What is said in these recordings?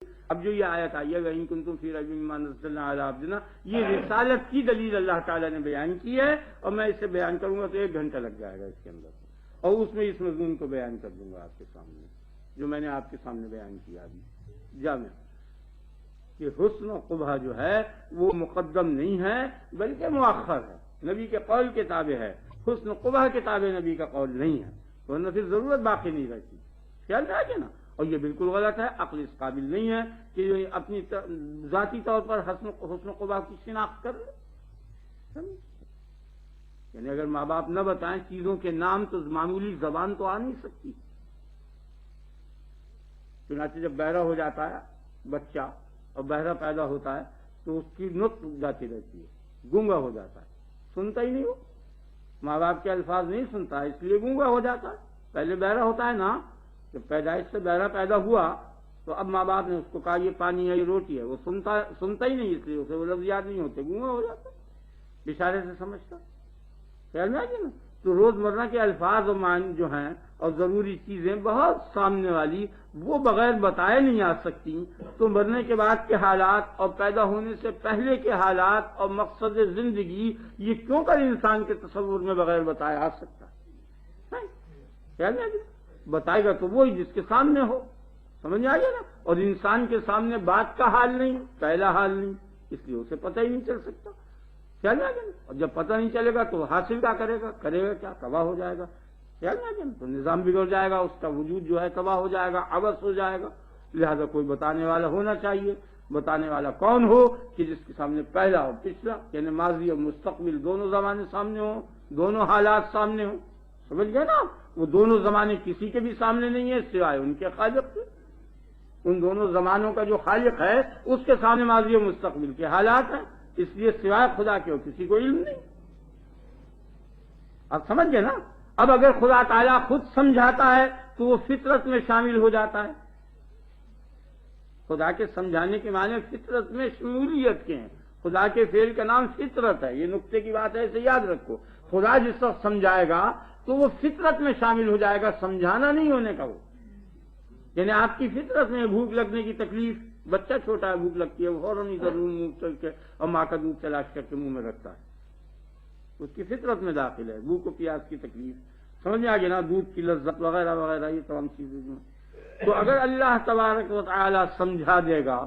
اب جو یہ آیت آئی ہے وَإِن كُنتُمْ فِي رَيْبٍ مِّمَّا نَزَّلْنَا عَلَىٰ عَبْدِنَا، یہ رسالت کی دلیل اللہ تعالیٰ نے بیان کی ہے، اور میں اسے بیان کروں گا تو 1 گھنٹہ لگ جائے گا اس کے اندر، اور اس میں اس مضمون کو بیان کر دوں گا آپ کے سامنے جو میں نے آپ کے سامنے بیان کیا ابھی جامع، کہ حسن و قبح جو ہے وہ مقدم نہیں ہے بلکہ مؤخر ہے، نبی کے قول کے تابع ہے، حسن و قبح کے تابع نبی کا قول نہیں ہے، ورنہ پھر ضرورت باقی نہیں رہتی، خیال میں آ گیا نا۔ اور یہ بالکل غلط ہے، عقل اس قابل نہیں ہے کہ اپنی ذاتی طور پر حسن و قبح کی شناخت کر لے، یعنی اگر ماں باپ نہ بتائیں چیزوں کے نام تو معمولی زبان تو آ نہیں سکتی۔ چنانچہ جب بہرا ہو جاتا ہے بچہ اور بہرا پیدا ہوتا ہے تو اس کی نطق رک جاتی رہتی ہے، گونگا ہو جاتا ہے، سنتا ہی نہیں ہو، ماں باپ کے الفاظ نہیں سنتا ہے اس لیے گونگا ہو جاتا ہے۔ پہلے بہرا ہوتا ہے نا، جب پیدائش سے بہرا پیدا ہوا تو اب ماں باپ نے اس کو کہا یہ پانی ہے یہ روٹی ہے، وہ سنتا ہی نہیں، اس لیے اسے وہ لفظ یاد نہیں ہوتے، گونگا ہو جاتا، اشارے سے سمجھتا، خیال میں آ گیا نا۔ تو روزمرہ کے الفاظ و معنی جو ہیں اور ضروری چیزیں بہت سامنے والی وہ بغیر بتائے نہیں آ سکتی، تو مرنے کے بعد کے حالات اور پیدا ہونے سے پہلے کے حالات اور مقصد زندگی یہ کیوں کر انسان کے تصور میں بغیر بتائے آ سکتا ہے؟ خیال میں آ گیا؟ بتائے گا تو وہی جس کے سامنے ہو، سمجھ آ گیا نا۔ اور انسان کے سامنے بات کا حال نہیں، پہلا حال نہیں، اس لیے اسے پتہ ہی نہیں چل سکتا، خیال میں آ گیا نا۔ اور جب پتہ نہیں چلے گا تو حاصل کیا کرے گا کیا، تباہ ہو جائے گا، خیال میں آ گیا نا۔ تو نظام بگڑ جائے گا، اس کا وجود جو ہے تباہ ہو جائے گا، عبث ہو جائے گا۔ لہذا کوئی بتانے والا ہونا چاہیے۔ بتانے والا کون ہو کہ جس کے سامنے پہلا اور پچھلا یعنی ماضی اور مستقبل دونوں زمانے سامنے ہوں، دونوں حالات سامنے ہوں، سمجھ گئے نا۔ وہ دونوں زمانے کسی کے بھی سامنے نہیں ہے سوائے ان کے خالق کے، ان دونوں زمانوں کا جو خالق ہے اس کے سامنے ماضی و مستقبل کے حالات ہیں، اس لیے سوائے خدا کے کسی کو علم نہیں۔ اب سمجھ گئے نا۔ اب اگر خدا تعالیٰ خود سمجھاتا ہے تو وہ فطرت میں شامل ہو جاتا ہے۔ خدا کے سمجھانے کے معنی فطرت میں شمولیت کے ہیں، خدا کے فعل کا نام فطرت ہے، یہ نقطے کی بات ہے، اسے یاد رکھو۔ خدا جس وقت سمجھائے گا تو وہ فطرت میں شامل ہو جائے گا، سمجھانا نہیں ہونے کا وہ، یعنی آپ کی فطرت میں بھوک لگنے کی تکلیف، بچہ چھوٹا ہے بھوک لگتی ہے وہ فوراً ضرور منہ چل کے اور ماں کا دودھ تلاش کر کے منہ میں رکھتا ہے، اس کی فطرت میں داخل ہے بھوک و پیاس کی تکلیف، سمجھ میں آ گیا نا، دودھ کی لذت وغیرہ وغیرہ یہ تمام چیزیں جو ہیں۔ تو اگر اللہ تبارک و تعالی سمجھا دے گا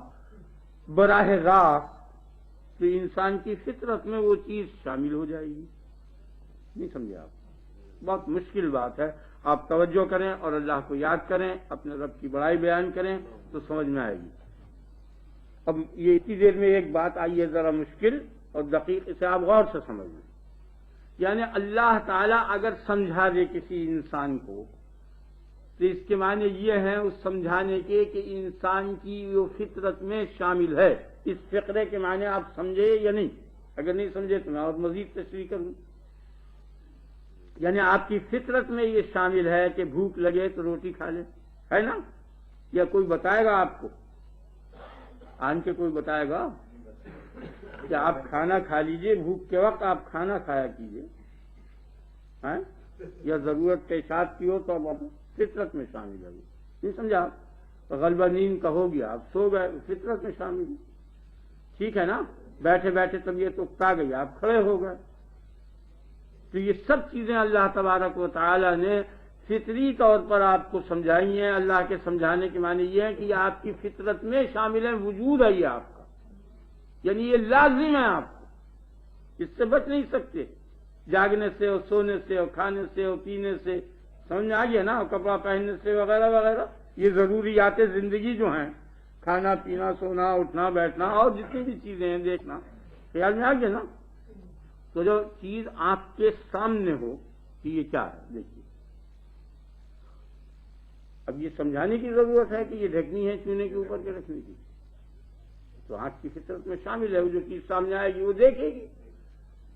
براہ راست تو انسان کی فطرت میں وہ چیز شامل ہو جائے گی۔ نہیں سمجھے آپ؟ بہت مشکل بات ہے، آپ توجہ کریں اور اللہ کو یاد کریں، اپنے رب کی بڑائی بیان کریں تو سمجھ میں آئے گی۔ اب یہ اتنی دیر میں ایک بات آئی ہے ذرا مشکل اور دقیق، اسے آپ غور سے سمجھ لیں۔ یعنی اللہ تعالیٰ اگر سمجھا دے کسی انسان کو تو اس کے معنی یہ ہیں اس سمجھانے کے کہ انسان کی وہ فطرت میں شامل ہے۔ اس فقرے کے معنی آپ سمجھے یا نہیں؟ اگر نہیں سمجھے تو میں اور مزید تشریح کروں۔ یعنی آپ کی فطرت میں یہ شامل ہے کہ بھوک لگے تو روٹی کھا لے، ہے نا؟ یا کوئی بتائے گا آپ کو؟ آن کے کوئی بتائے گا کہ آپ کھانا کھا لیجئے، بھوک کے وقت آپ کھانا کھایا کیجئے، ہیں؟ یا ضرورت پیشاب کی ہو تو اب فطرت میں شامل ہے، نہیں سمجھا؟ غلبہ نیند کا ہو گیا، آپ سو گئے، فطرت میں شامل ہے، ٹھیک ہے نا؟ بیٹھے بیٹھے طبیعت اکتا گئی، آپ کھڑے ہو گئے۔ تو یہ سب چیزیں اللہ تبارک و تعالی نے فطری طور پر آپ کو سمجھائی ہیں۔ اللہ کے سمجھانے کے معنی یہ ہے کہ یہ آپ کی فطرت میں شامل ہے، وجود ہے یہ آپ کا، یعنی یہ لازم ہے آپ کو، اس سے بچ نہیں سکتے، جاگنے سے اور سونے سے اور کھانے سے اور پینے سے، سمجھ میں آ گیا نا، کپڑا پہننے سے وغیرہ وغیرہ، یہ ضروریات زندگی جو ہیں، کھانا پینا سونا اٹھنا بیٹھنا اور جتنی بھی چیزیں ہیں دیکھنا، خیال میں آ گیا نا۔ تو جو چیز آپ کے سامنے ہو کہ یہ کیا ہے دیکھیے، اب یہ سمجھانے کی ضرورت ہے کہ یہ ڈھکنی ہے چونے کے اوپر کے رکھنے کی، تو آنکھ کی فطرت میں شامل ہے، وہ جو چیز سامنے آئے گی وہ دیکھے گی،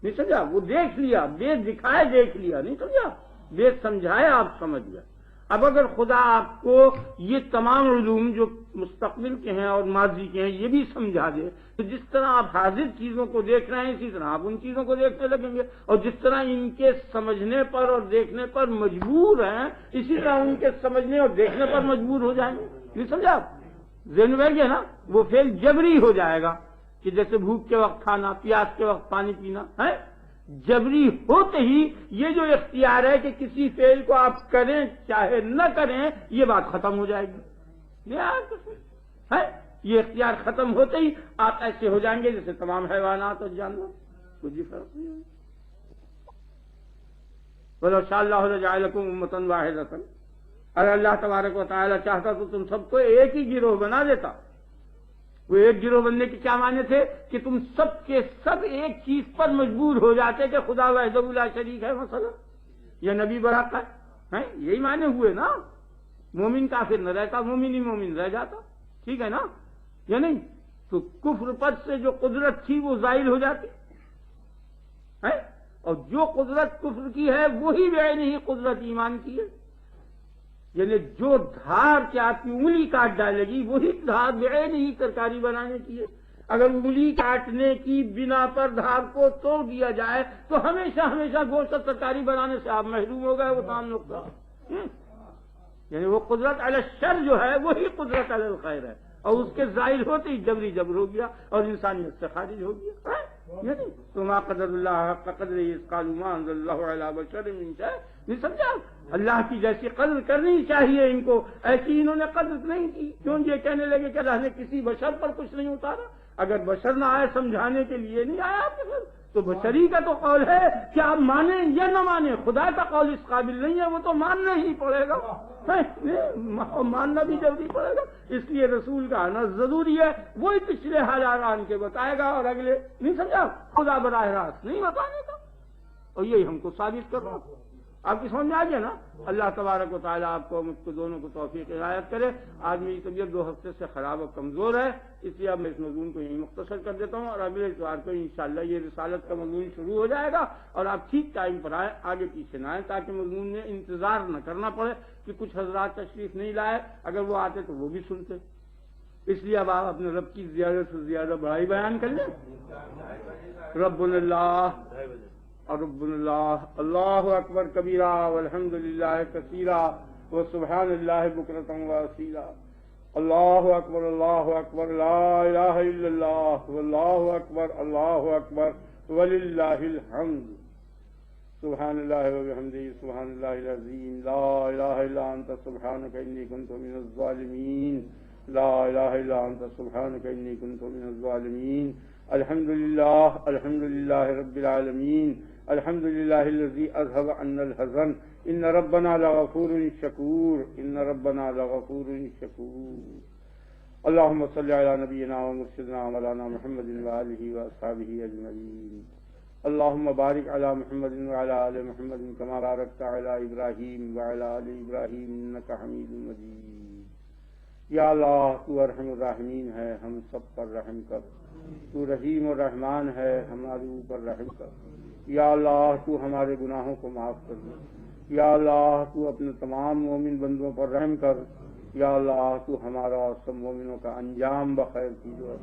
نہیں سمجھا؟ وہ دیکھ لیا، بے دکھائے دیکھ لیا، نہیں سمجھا؟ بے سمجھائے آپ سمجھ گئے۔ اب اگر خدا آپ کو یہ تمام علوم جو مستقبل کے ہیں اور ماضی کے ہیں یہ بھی سمجھا دے تو جس طرح آپ حاضر چیزوں کو دیکھ رہے ہیں اسی طرح آپ ان چیزوں کو دیکھنے لگیں گے، اور جس طرح ان کے سمجھنے پر اور دیکھنے پر مجبور ہیں اسی طرح ان کے سمجھنے اور دیکھنے پر مجبور ہو جائیں گے، نہیں سمجھا آپ؟ ذہن میں بیٹھ گیا نا، وہ فعل جبری ہو جائے گا کہ جیسے بھوک کے وقت کھانا، پیاس کے وقت پانی پینا ہے، جبری ہوتے ہی یہ جو اختیار ہے کہ کسی فعل کو آپ کریں چاہے نہ کریں، یہ بات ختم ہو جائے گی ہے، یہ اختیار ختم ہوتے ہی آپ ایسے ہو جائیں گے جیسے تمام حیوانات اور جانور، کچھ بھی فرق نہیں ہوگا۔ وَلَوْ شَاءَ اللَّهُ لَجَعَلَكُمْ أُمَّةً وَاحِدَةً، اگر اللہ تبارک و تعالی چاہتا تو تم سب کو ایک ہی گروہ بنا دیتا۔ وہ ایک گروہ بننے کے کیا معنی تھے کہ تم سب کے سب ایک چیز پر مجبور ہو جاتے کہ خدا وحدہ لا شریک ہے مثلا، یا نبی برحق ہے، یہی معنی ہوئے نا۔ مومن کافر نہ رہتا، مومن ہی مومن رہ جاتا، ٹھیک ہے نا، یا نہیں؟ تو کفر پر سے جو قدرت تھی وہ زائل ہو جاتی ہے، اور جو قدرت کفر کی ہے وہی بعینہ ہی قدرت ایمان کی ہے، یعنی جو دھار کے آپ کی انگلی کاٹ ڈالے گی وہی دھار بعینہ ہی ترکاری بنانے کی ہے۔ اگر انگلی کاٹنے کی بنا پر دھار کو توڑ دیا جائے تو ہمیشہ ہمیشہ گوشت اور ترکاری بنانے سے آپ محروم ہو گئے، وہ کام نقطہ، یعنی وہ قدرت علی الشر جو ہے وہی قدرت علی الخیر ہے، اور اس کے ظاہر ہوتے ہی جبری جبر ہو گیا اور انسانیت سے خارج ہو گیا، یعنی تو ما قدر اللہ حق قدرہ اذ قالوا ما انزل اللہ علی بشر من شیء، نہیں سمجھا؟ اللہ کی جیسی قدر کرنی چاہیے ان کو، ایسی انہوں نے قدر نہیں کی، کیوں یہ کہنے لگے کہ اللہ نے کسی بشر پر کچھ نہیں اتارا؟ اگر بشر نہ آئے سمجھانے کے لیے نہیں آیا آپ کے پاس، تو بشری کا تو قول ہے کہ آپ مانیں یا نہ مانیں، خدا کا قول اس قابل نہیں ہے، وہ تو ماننا ہی پڑے گا، ماننا بھی ضروری پڑے گا، اس لیے رسول کا آنا ضروری ہے، وہی پچھلے حالات آن کے بتائے گا، اور اگلے نہیں سمجھا، خدا براہ راست نہیں بتانے کا، اور یہی ہم کو ثابت کر رہا ہوں۔ آپ کی سمجھ میں آ گیا نا؟ اللہ تبارک و تعالیٰ آپ کو مجھ کو دونوں کو توفیق عنایت کرے۔ آج میری طبیعت 2 ہفتے سے خراب اور کمزور ہے، اس لیے اب میں اس مضمون کو یہیں مختصر کر دیتا ہوں، اور اگلے اتوار کو انشاءاللہ یہ رسالت کا مضمون شروع ہو جائے گا، اور آپ ٹھیک ٹائم پر آئیں، آگے پیچھے نہ آئیں، تاکہ مضمون میں انتظار نہ کرنا پڑے کہ کچھ حضرات تشریف نہیں لائے، اگر وہ آتے تو وہ بھی سنتے، اس لیے اب آپ اپنے رب کی زیادہ سے زیادہ بڑائی بیان کر لیں۔ ربنا اللہ اور ربنا اللہ، اللہ اکبر کبیرہ والحمد للہ کثیرہ وسبحان اللہ بکرۃ واصیلا، اللہ اکبر لا الہ الا اللہ واللہ اکبر وللہ الحمد، سبحان اللہ وبحمدہ سبحان اللہ العظیم، لا الہ الا انت سبحانک انی کنت من الظالمین، لا الہ الا انت سبحانک انی کنت من الظالمین، الحمد للہ رب العالمین، الحمد للہ الذی اذهب عنا الحزن، ان ربنا لغفور شکور، ان ربنا لغفور شکور۔ اللهم صل على نبینا ومرشدنا مولانا محمد وآلہ واصحابہ اجمعین، اللهم بارک علی محمد وعلى آل محمد كما بارکت علی ابراہیم وعلى آل ابراہیم انک حمید مجید۔ یا اللہ تو ارحم الراحمین ہے، ہم سب پر رحم کر، تو رحیم و رحمان ہے، ہمارے اوپر رحم کر، یا اللہ تو ہمارے گناہوں کو معاف کر دے، یا اللہ تو اپنے تمام مومن بندوں پر رحم کر، یا اللہ تو ہمارا سب مومنوں کا انجام بخیر کیجو۔